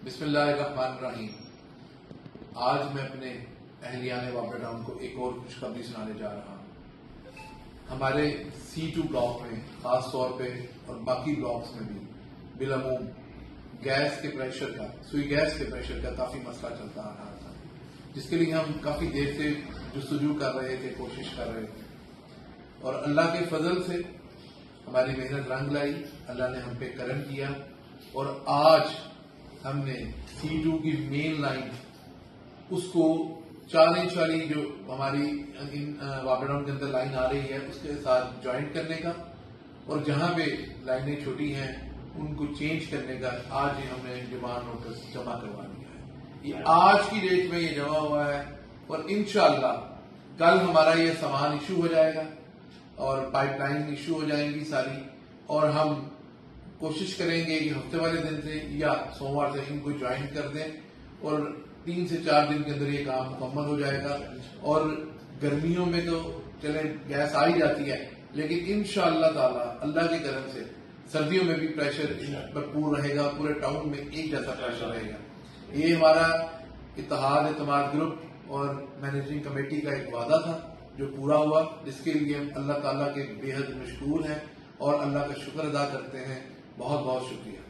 بسم اللہ الرحمن الرحیم۔ آج میں اپنے اہلیان وابڈا ٹاؤن کو ایک اور خوشخبری سنانے جا رہا ہوں۔ ہمارے C2 بلاک میں خاص طور پہ اور باقی بلاکس میں بھی بالعموم گیس کے پریشر کا سوئی گیس کے پریشر کا کافی مسئلہ چلتا آ رہا تھا، جس کے لیے ہم کافی دیر سے جستجو کر رہے تھے، کوشش کر رہے تھے، اور اللہ کے فضل سے ہماری محنت رنگ لائی، اللہ نے ہم پہ کرم کیا، اور آج ہم نے C2 کی مین لائن اس کو چالی جو ہماری وابڈا ٹاؤن کے اندر لائن آ رہی ہے اس کے ساتھ جوائنٹ کرنے کا، اور جہاں پہ لائنیں چھوٹی ہیں ان کو چینج کرنے کا آج ہی ہم نے ڈیمانڈ نوٹس جمع کروا دیا ہے۔ یہ آج کی ڈیٹ میں یہ جمع ہوا ہے، اور انشاءاللہ کل ہمارا یہ سامان ایشو ہو جائے گا اور پائپ لائن ایشو ہو جائیں گی ساری، اور ہم کوشش کریں گے کہ ہفتے والے دن سے یا سوموار سے ان کو جوائن کر دیں، اور 3 سے 4 دن کے اندر یہ کام مکمل ہو جائے گا۔ اور گرمیوں میں تو چلیں گیس آ ہی جاتی ہے، لیکن انشاءاللہ تعالی اللہ کی کرم سے سردیوں میں بھی پریشر بھرپور رہے گا، پورے ٹاؤن میں ایک جیسا پریشر رہے گا۔ یہ ہمارا اتحاد اعتماد گروپ اور مینیجنگ کمیٹی کا ایک وعدہ تھا جو پورا ہوا، جس کے لیے ہم اللہ تعالیٰ کے بے حد مشکور ہیں اور اللہ کا شکر ادا کرتے ہیں۔ بہت بہت شکریہ۔